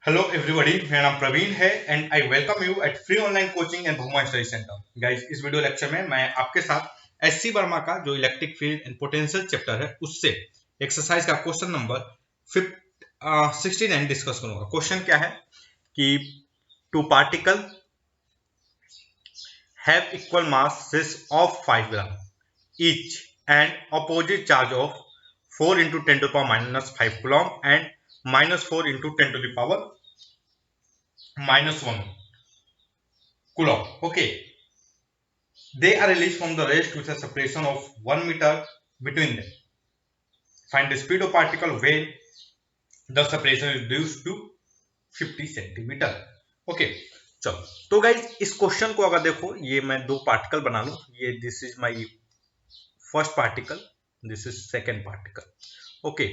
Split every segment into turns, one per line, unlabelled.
Hello everybody, मेरा नाम प्रवीण है and I welcome you at free online coaching and Bhagwan study centre. Guys, इस video lecture में मैं आपके साथ एससी वर्मा का जो electric field and potential chapter है उससे एक्सरसाइज का क्वेश्चन नंबर 69 डिस्कस करूंगा। क्वेश्चन क्या है कि two particle have equal masses of 5 ग्राम each and opposite charge of 4 into 10 to the power minus 5 coulomb and minus 4 into 10 to the power minus 1 coulomb. Okay, they are released from the rest with a separation of 1 meter between them. Find the speed of particle when the separation is reduced to 50 centimetre. Okay, चलो तो guys इस question को अगर देखो, ये मैं दो particle बना लूं। ये this is my first particle, this is second particle. Okay,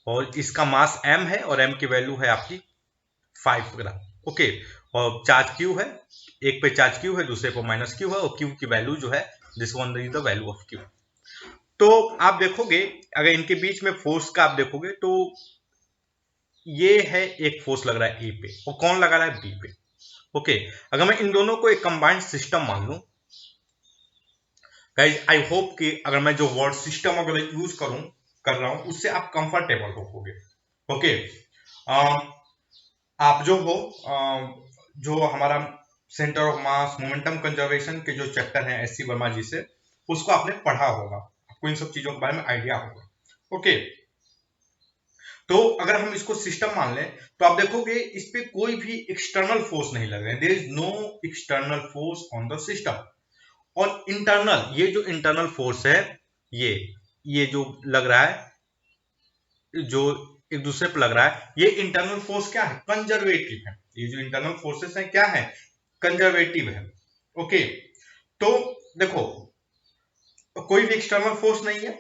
और इसका मास m है और m की वैल्यू है आपकी 5 ग्राम। ओके, और चार्ज q है, एक पे चार्ज q है, दूसरे पे माइनस q है, और q की वैल्यू जो है this one is the value of q। तो आप देखोगे अगर इनके बीच में फोर्स का आप देखोगे तो ये है एक फोर्स लग रहा है ए पे और कौन लगा रहा है बी पे। ओके, अगर मैं इन दोनों को एक कंबाइंड सिस्टम मान लूं गाइज, आई होप कि अगर मैं जो वर्ड सिस्टम अगर यूज कर रहा हूं उससे आप कंफर्टेबल होगे। ओके, आप जो हो जो हमारा centre of mass momentum conservation के जो चैप्टर हैं एससी वर्मा जी से, उसको आपने पढ़ा होगा, आपको इन सब चीजों के बारे में आइडिया होगा। ओके, तो अगर हम इसको सिस्टम मान लें तो आप देखोगे इस पे कोई भी एक्सटर्नल फोर्स नहीं लग रहा है। There is no external force on the system. और इंटरनल, ये जो इंटरनल फोर्स है, ये जो लग रहा है, जो एक दूसरे पर लग रहा है, ये इंटरनल फोर्स क्या है? कंजर्वेटिव है। ये जो इंटरनल फोर्सेस हैं क्या है? कंजर्वेटिव है। ओके, तो देखो कोई भी एक्सटर्नल फोर्स नहीं है,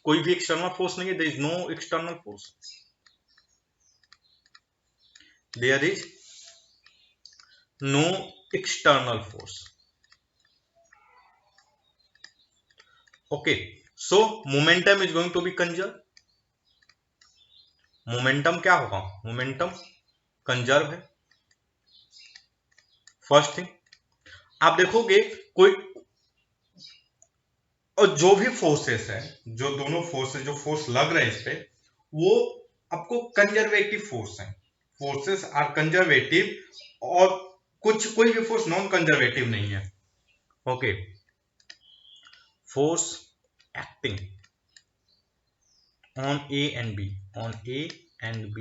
कोई भी एक्सटर्नल फोर्स नहीं है। There is no external force, there is no external force. Okay, so momentum is going to be conserve. Momentum क्या होगा? मोमेंटम कंजर्व है। फर्स्ट थिंग आप देखोगे कोई, और जो भी फोर्सेस है, जो दोनों फोर्सेस, जो फोर्स लग रहे हैं इस पे, वो आपको कंजर्वेटिव फोर्स है। फोर्सेस आर कंजर्वेटिव और कोई भी फोर्स नॉन कंजर्वेटिव नहीं है। Okay, force acting on A and B, on A and B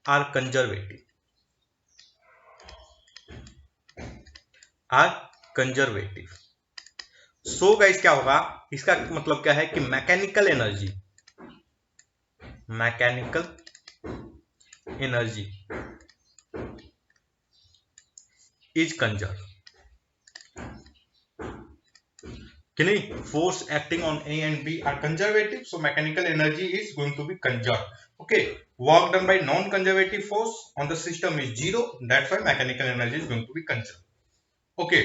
are conservative, are conservative। So guys क्या होगा, इसका मतलब क्या है कि मैकेनिकल एनर्जी इज कंजर्व कि नहीं? Force acting on A and B are conservative, so mechanical energy is going to be conserve. Okay, work done by non conservative force on the system is zero, that's why mechanical energy is going to be conserve. Okay,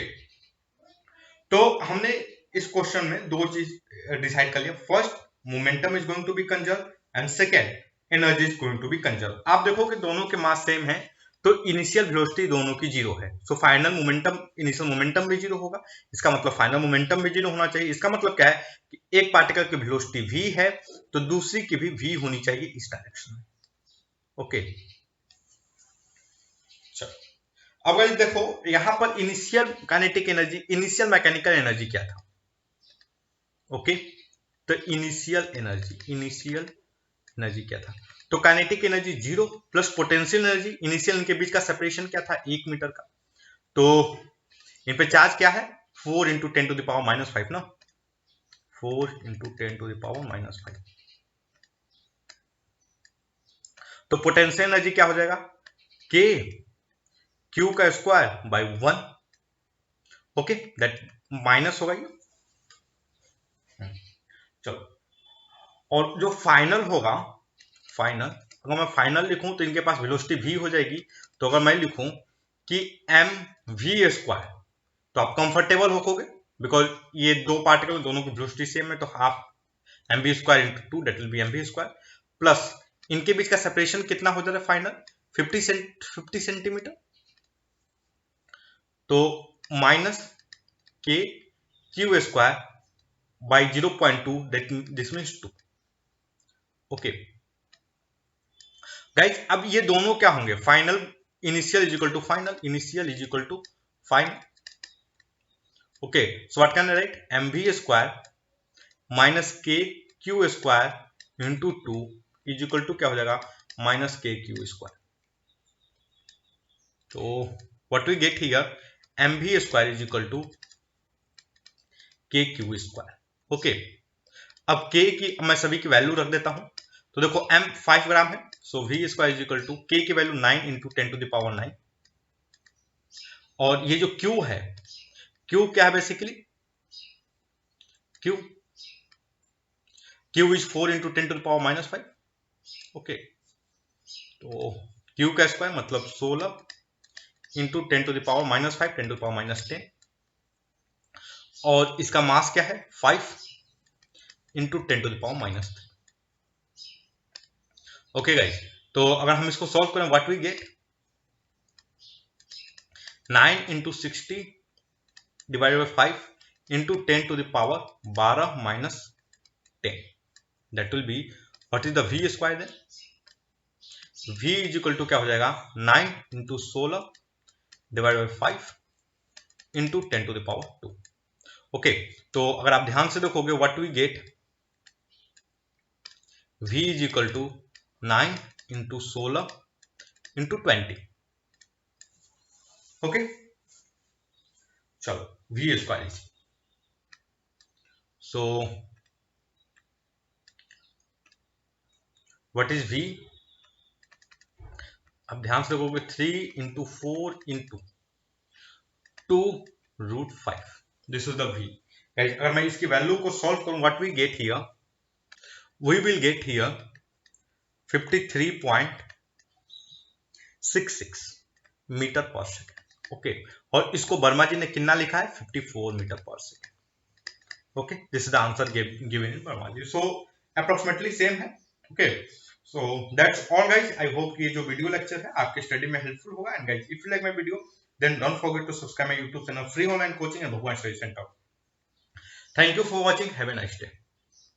तो हमने इस question में दो चीज decide कर लिया। First, momentum is going to be conserve and second, energy is going to be conserve. आप देखो कि दोनों के मास सेम है तो इनिशियल वेलोसिटी दोनों की जीरो है, so final momentum, initial momentum भी जीरो होगा। इसका मतलब फाइनल मोमेंटम भी जीरो होना चाहिए। इसका मतलब क्या है कि एक पार्टिकल की वेलोसिटी v है तो दूसरी की भी v होनी चाहिए इस डायरेक्शन में। ओके, चलो अब गाइस देखो यहां पर initial kinetic energy, initial mechanical energy क्या था? ओके, तो इनिशियल एनर्जी क्या था? तो kinetic energy zero plus potential energy, initial इनके बीच का सेपरेशन क्या था? 1 मीटर का। तो इन पे चार्ज क्या है? 4 into 10 to the power minus 5 ना, 4 into 10 to the power minus 5। तो पोटेंशियल एनर्जी क्या हो जाएगा? के क्यू का square by 1। Okay, that minus होगा ये। चलो, और जो फाइनल होगा, फाइनल अगर मैं फाइनल लिखूं तो इनके पास वेलोसिटी v हो जाएगी। तो अगर मैं लिखूं कि एम वी स्क्वायर, तो आप कंफर्टेबल होगे बिकॉज ये दो पार्टिकल दोनों की वेलोसिटी सेम है, तो half mv square into 2 that will be mv square plus इनके बीच का सेपरेशन कितना हो जा रहा है फाइनल? 50 सेंटीमीटर, तो minus k q square by 0.2, this means 2। Okay guys, अब ये दोनों क्या होंगे, final initial is equal to final, initial is equal to final. Okay, so what can I write, mv square minus k q square into 2 is equal to क्या हो जाएगा, minus k q square. तो what we get here, mv square is equal to k q square. Okay, अब k की मैं सभी की value रख देता हूं। तो देखो m 5 ग्राम है, so v square is equal to k की value 9 into 10 to the power 9, और ये जो q है, q क्या है basically, q is 4 into 10 to the power minus 5। Okay, तो q का स्क्वायर मतलब 16 into 10 to the power minus 5, 10 to the power minus 10, और इसका मास क्या है 5 into 10 to the power minus 3। Okay guys, तो अगर हम इसको सॉल्व करें, what we get, 9 into 60 divided by 5 into 10 to the power 12 minus 10, that will be, what is the v square then, v is equal to क्या हो जाएगा, 9 into 16 divide by 5 into 10 to the power 2। Okay, तो अगर आप ध्यान से देखोगे, what we get, v is equal to 9 into 16 into 20। Okay, चलो v square is, so what is v, अब ध्यान से देखोगे 3 into 4 into 2 root 5, this is the v। अगर मैं इसकी वैल्यू को सॉल्व करूं, what we get here, we will get here 53.66 metre पर सेकेंड। ओके, और इसको वर्मा जी ने कितना लिखा है, 54 मीटर पर second. Okay, this is the answer given in Verma ji, so approximately same है। Okay, so that's all guys, I hope ये जो वीडियो लेक्चर है आपके स्टडी में हेल्पफुल होगा। And guys, if you like my video, then don't forget to subscribe my YouTube channel, free online coaching and Bhagwan Study Center. Thank you for watching. Have a nice day.